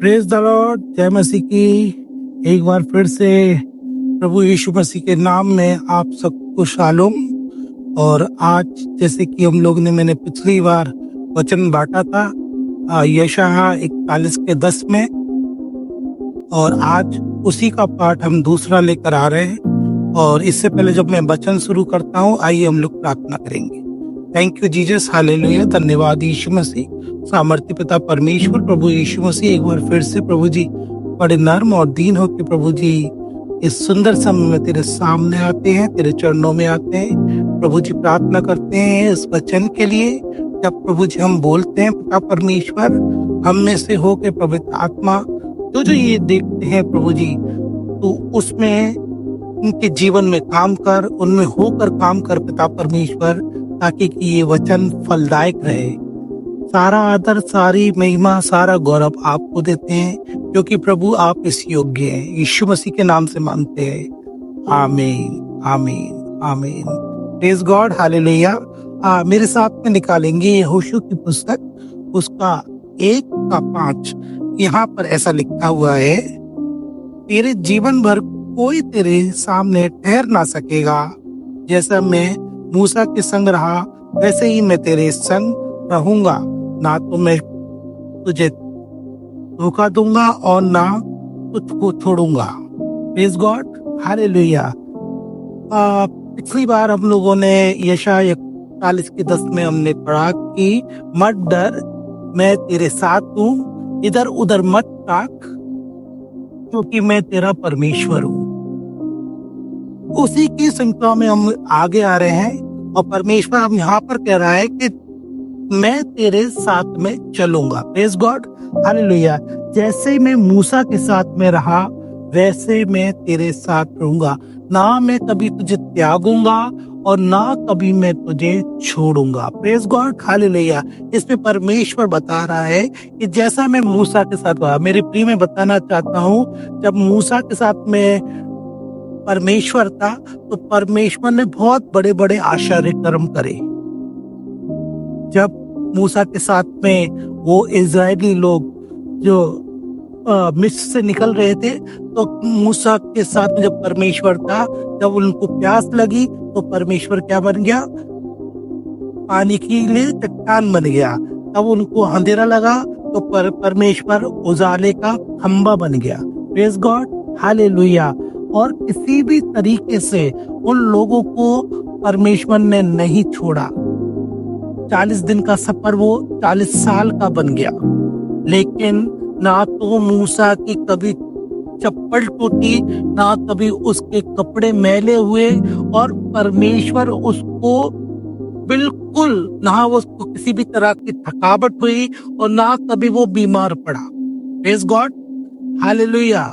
Praise the Lord. जय मसीह की। एक बार फिर से प्रभु यीशु मसीह के नाम में आप सबको शालोम। और आज जैसे कि हम लोग ने मैंने पिछली बार वचन बांटा था यशायाह 41:10 में, और आज उसी का पाठ हम दूसरा लेकर आ रहे हैं। और इससे पहले जब मैं वचन शुरू करता हूँ, आइए हम लोग प्रार्थना करेंगे। Thank you Jesus, hallelujah. धन्यवाद यीशु मसीह, सामर्थ्य पिता परमेश्वर। प्रभु यीशु मसीह एक बार फिर से प्रभु जी बड़े नर्म और दीन होकर प्रभु जी इस सुंदर समय में तेरे सामने आते हैं, तेरे चरणों में आते हैं। प्रभु जी प्रार्थना करते हैं इस वचन के लिए। जब प्रभु जी हम बोलते हैं पिता परमेश्वर, हम में से होकर पवित्र आत्मा जो ये देखते हैं प्रभु जी, तो उसमें उनके जीवन में काम कर, उनमें होकर काम कर पिता परमेश्वर, ताकि कि ये वचन फलदायक रहे। सारा आदर, सारी महिमा, सारा गौरव आपको देते हैं, क्योंकि प्रभु आप इस योग्य हैं। यीशु मसीह के नाम से मांगते हैं, आमीन आमीन आमीन। Praise God, hallelujah. मेरे साथ में निकालेंगे यहोशू की पुस्तक, उसका 1:5। यहाँ पर ऐसा लिखा हुआ है, तेरे जीवन भर कोई तेरे सामने ठहर ना सकेगा। जैसा मैं मूसा के संग रहा, वैसे ही मैं तेरे संग रहूंगा। ना तो मैं तुझे धोखा दूंगा और ना तुझको छोड़ूंगा। Praise God, hallelujah. पिछली बार हम लोगों ने यशायाह 41:10 में हमने पढ़ा कि मत डर, मैं तेरे साथ हूँ, इधर उधर मत ताक, क्योंकि मैं तेरा परमेश्वर हूँ। उसी की श्रृंखला में हम आगे आ रहे हैं, और परमेश्वर हम यहाँ पर कह रहा है कि मैं तेरे साथ में चलूंगा। Praise God, hallelujah. जैसे मैं मूसा के साथ में रहा, वैसे मैं तेरे साथ रहूंगा। ना मैं कभी तुझे त्यागूंगा और ना कभी मैं तुझे छोड़ूंगा। Praise God, hallelujah. इसमें परमेश्वर बता रहा है कि जैसा मैं मूसा के साथ रहा, मेरे प्रिय में बताना चाहता हूँ, जब मूसा के साथ में परमेश्वर था, तो परमेश्वर ने बहुत बड़े बड़े आश्चर्य कर्म करे। जब मूसा के साथ में वो इजरायली लोग जो मिस्र से निकल रहे थे, तो मूसा के साथ में जब परमेश्वर था, जब उनको प्यास लगी तो परमेश्वर क्या बन गया? पानी के लिए चट्टान बन गया। तब उनको अंधेरा लगा तो परमेश्वर उजाले का खंबा बन गया। Praise God, hallelujah. और किसी भी तरीके से उन लोगों को परमेश्वर ने नहीं छोड़ा। 40 दिन का सफर वो 40 साल का बन गया, लेकिन ना तो मूसा की कभी चप्पल टूटी, ना कभी उसके कपड़े मैले हुए, और परमेश्वर उसको बिल्कुल, ना उसको किसी भी तरह की थकावट हुई, और ना कभी वो बीमार पड़ा। Praise God, hallelujah.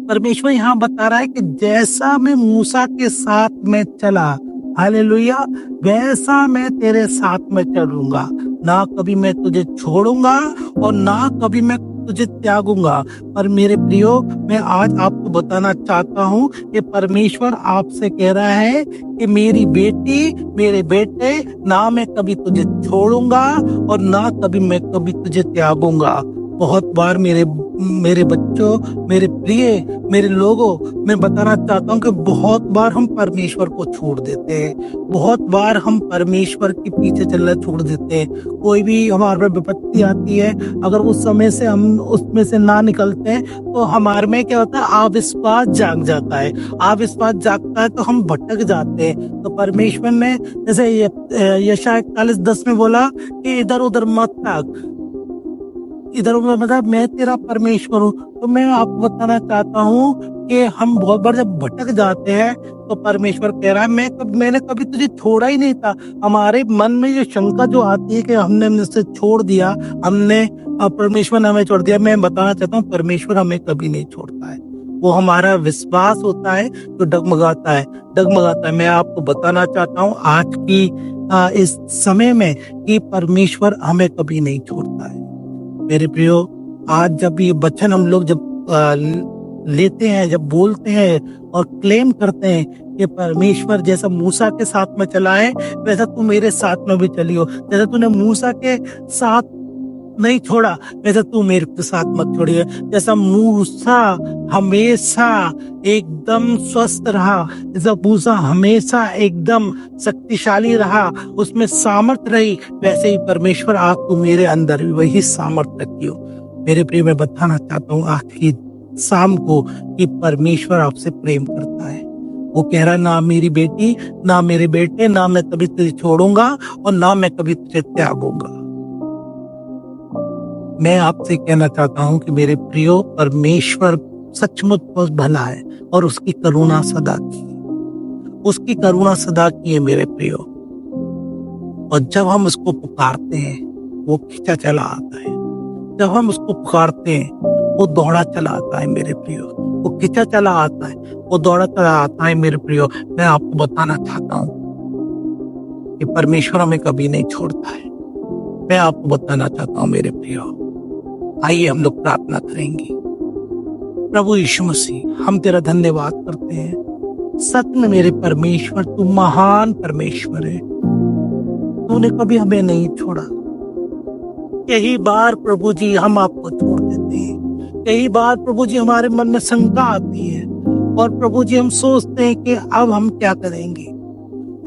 परमेश्वर यहाँ बता रहा है कि जैसा मैं मूसा के साथ में चला, हालेलुया, वैसा मैं तेरे साथ में चलूंगा। ना कभी मैं तुझे छोड़ूंगा और ना कभी मैं तुझे त्यागूंगा। पर मेरे प्रियो, मैं आज आपको बताना चाहता हूँ कि परमेश्वर आपसे कह रहा है कि मेरी बेटी, मेरे बेटे, ना मैं कभी तुझे छोड़ूंगा और ना कभी मैं कभी तुझे त्यागूंगा। बहुत बार मेरे बच्चों, मेरे प्रिय, मेरे लोगों, मैं बताना चाहता हूँ कि बहुत बार हम परमेश्वर को छोड़ देते हैं। बहुत बार हम परमेश्वर के पीछे चलना छोड़ देते हैं। कोई भी हमारे पर विपत्ति आती है, अगर उस समय से हम उसमें से ना निकलते हैं, तो हमारे में क्या होता है? अविश्वास जाग जाता है। अविश्वास जागता है तो हम भटक जाते हैं। तो परमेश्वर ने जैसे यशायाह 41:10 में बोला कि इधर उधर मत ताक, इधर उधर मतलब मैं तेरा परमेश्वर हूँ। तो मैं आपको बताना चाहता हूँ कि हम बहुत बार जब भटक जाते हैं, तो परमेश्वर कह रहा है मैंने कभी तुझे छोड़ा ही नहीं था। हमारे मन में ये शंका जो आती है कि हमने उससे छोड़ दिया, हमने परमेश्वर ने हमें छोड़ दिया, मैं बताना चाहता हूँ परमेश्वर हमें कभी नहीं छोड़ता है। वो हमारा विश्वास होता है जो डगमगाता है। मैं आपको बताना चाहता हूँ आज की इस समय में कि परमेश्वर हमें कभी नहीं छोड़ता है। मेरे प्रियो, आज जब ये वचन हम लोग जब लेते हैं, जब बोलते हैं और क्लेम करते हैं कि परमेश्वर जैसा मूसा के साथ में चला है, वैसा तू मेरे साथ में भी चलियो। जैसा तूने मूसा के साथ नहीं छोड़ा, वैसे तू मेरे साथ मत छोड़िए। जैसा मूसा हमेशा एकदम स्वस्थ रहा, जैसा मूसा हमेशा एकदम शक्तिशाली रहा, उसमें सामर्थ रही, वैसे ही परमेश्वर आपको मेरे अंदर भी वही सामर्थ रखियो। मेरे प्रिय, मैं बताना चाहता हूँ आज की शाम को कि परमेश्वर आपसे प्रेम करता है। वो कह रहा, ना मेरी बेटी, ना मेरे बेटे, ना मैं कभी तुझे छोड़ूंगा और ना मैं कभी तुझे त्यागूंगा। मैं आपसे कहना चाहता हूं कि मेरे प्रियो, परमेश्वर सचमुच बहुत भला है और उसकी करुणा सदा की, उसकी करुणा सदा की है मेरे प्रियो। और जब हम उसको पुकारते हैं वो खींचा चला आता है, जब हम उसको पुकारते हैं वो दौड़ा चला आता है मेरे प्रियो, वो खींचा चला आता है, वो दौड़ा चला आता है मेरे प्रियो। मैं आपको बताना चाहता हूँ कि परमेश्वर हमें कभी नहीं छोड़ता है। मैं आपको बताना चाहता हूँ मेरे प्रियो, आइए हम लोग प्रार्थना करेंगे। प्रभु यीशु मसीह, हम तेरा धन्यवाद करते हैं। सच में मेरे परमेश्वर, तू महान परमेश्वर है, तूने कभी हमें नहीं छोड़ा। कई बार प्रभु जी हम आपको छोड़ देते हैं, कई बार प्रभु जी हमारे मन में शंका आती है और प्रभु जी हम सोचते हैं कि अब हम क्या करेंगे,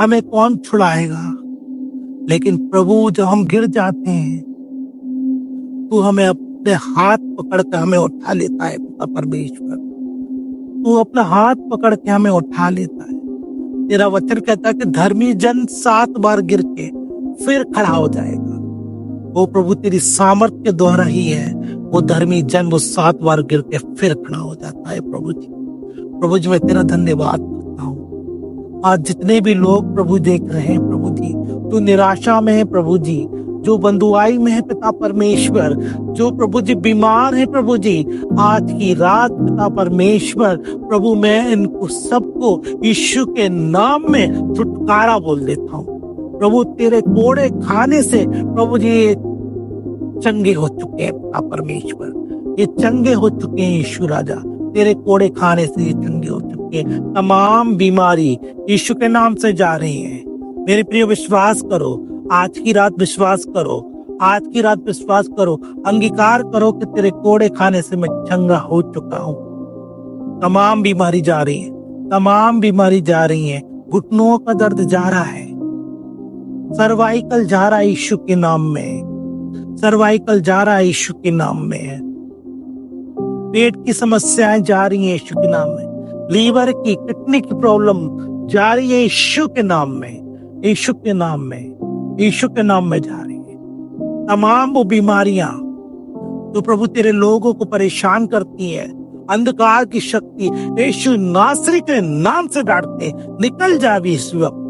हमें कौन छुड़ाएगा। लेकिन प्रभु जब हम गिर जाते हैं तू हमें अपने हाथ पकड़ के हमें उठा लेता है। पिता परमेश्वर, तू अपना हाथ पकड़ के हमें उठा लेता है। तेरा वचन कहता है कि धर्मी जन 7 बार गिर के फिर खड़ा हो जाएगा। वो प्रभु तेरी सामर्थ्य के द्वारा ही है, वो धर्मी जन वो 7 बार गिर के फिर खड़ा हो जाता है। प्रभु जी मैं तेरा धन्यवाद करता हूँ। आज जितने भी लोग प्रभु देख रहे हैं प्रभु जी, तू निराशा में है प्रभु जी, जो बंधुआई में है पिता परमेश्वर, जो प्रभु जी बीमार है प्रभु जी, आज की रात पिता परमेश्वर प्रभु मैं इनको सबको यीशु के नाम में छुटकारा बोल देता हूँ। प्रभु तेरे कोड़े खाने से प्रभु जी ये चंगे हो चुके हैं पिता परमेश्वर, ये चंगे हो चुके हैं यीशु राजा, तेरे कोड़े खाने से ये चंगे हो चुके हैं। तमाम बीमारी यीशु के नाम से जा रही है। मेरे प्रिय, विश्वास करो, आज की रात विश्वास करो, आज की रात विश्वास करो, अंगीकार करो कि तेरे कोड़े खाने से मैं चंगा हो चुका हूँ। तमाम बीमारी जा रही है, तमाम बीमारी जा रही है, घुटनों का दर्द जा रहा है, सर्वाइकल जा रहा है यीशु के नाम में, सर्वाइकल जा रहा है यीशु के नाम में, पेट की समस्याएं जा रही हैं यीशु के नाम में, लीवर की किडनी की प्रॉब्लम जा रही है यीशु के नाम में, यीशु के नाम में, यीशु के नाम में जा रही है। तमाम वो बीमारियां तो प्रभु तेरे लोगों को परेशान करती है, अंधकार की शक्ति यीशु नासरी के नाम से डांटते, निकल जा भी इस वक्त,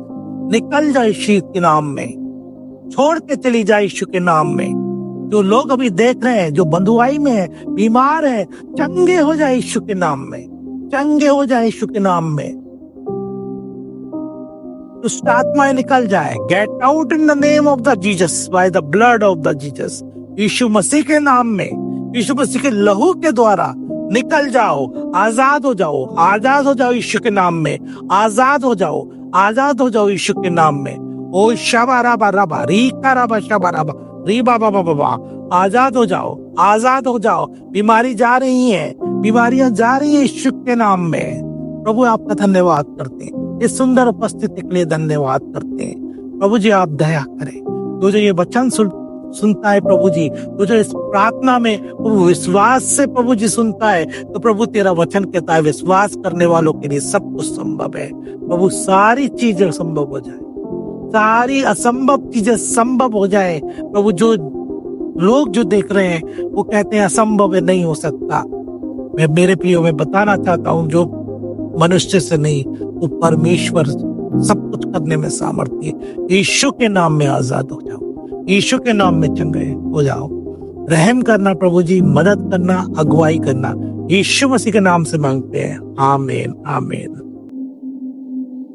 निकल जा यीशु के नाम में, छोड़ के चली जा यीशु के नाम में। जो लोग अभी देख रहे हैं, जो बंधुआई में है, बीमार है, चंगे हो जाए यीशु के नाम में, चंगे हो जाए यीशु के नाम में। दुष्ट आत्माएं निकल जाए। Get out in the name of the Jesus, by the blood of the Jesus. यीशु मसीह के नाम में, यीशु मसीह के लहू के द्वारा निकल जाओ, आजाद हो जाओ, आजाद हो जाओ यीशु के नाम में, आजाद हो जाओ, आजाद हो जाओ यीशु के नाम में। ओ शबा रबा रबा री का रबा शबा रबा री बाबा बाबा बाबा, आजाद हो जाओ, आजाद हो जाओ। बीमारी जा रही है, बीमारियां जा रही है यीशु के नाम में। प्रभु आपका धन्यवाद करते हैं, इस सुंदर उपस्थिति के लिए धन्यवाद करते हैं। प्रभु जी आप दया करें, तो जो ये वचन सुनता है प्रभु जी, तो जो इस प्रार्थना में प्रभु विश्वास से प्रभु जी सुनता है, तो प्रभु तेरा वचन कहता है विश्वास करने वालों के लिए सब कुछ संभव है। प्रभु सारी चीजें संभव हो जाए, सारी असंभव चीजें संभव हो जाए। प्रभु जो लोग जो देख रहे हैं वो कहते हैं असंभव है, नहीं हो सकता। मैं मेरे प्रियो में बताना चाहता हूँ, जो मनुष्य से नहीं वो परमेश्वर सब कुछ करने में सामर्थ्य है। यीशु के नाम में आजाद हो जाओ, यीशु के नाम में चंगे हो जाओ। रहम करना प्रभु जी, मदद करना, अगुवाई करना, यीशु मसीह के नाम से मांगते हैं। आमीन, आमीन।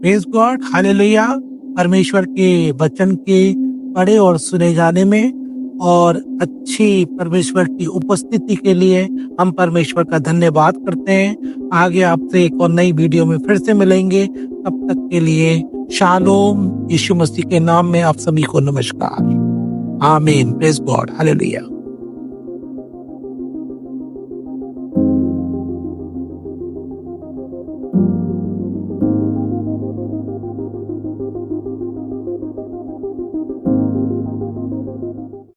Praise God, hallelujah. परमेश्वर के वचन के पढ़े और सुने जाने में और अच्छी परमेश्वर की उपस्थिति के लिए हम परमेश्वर का धन्यवाद करते हैं। आगे आपसे एक और नई वीडियो में फिर से मिलेंगे, तब तक के लिए शालोम। यीशु मसीह के नाम में आप सभी को नमस्कार। आमीन। Praise God, hallelujah.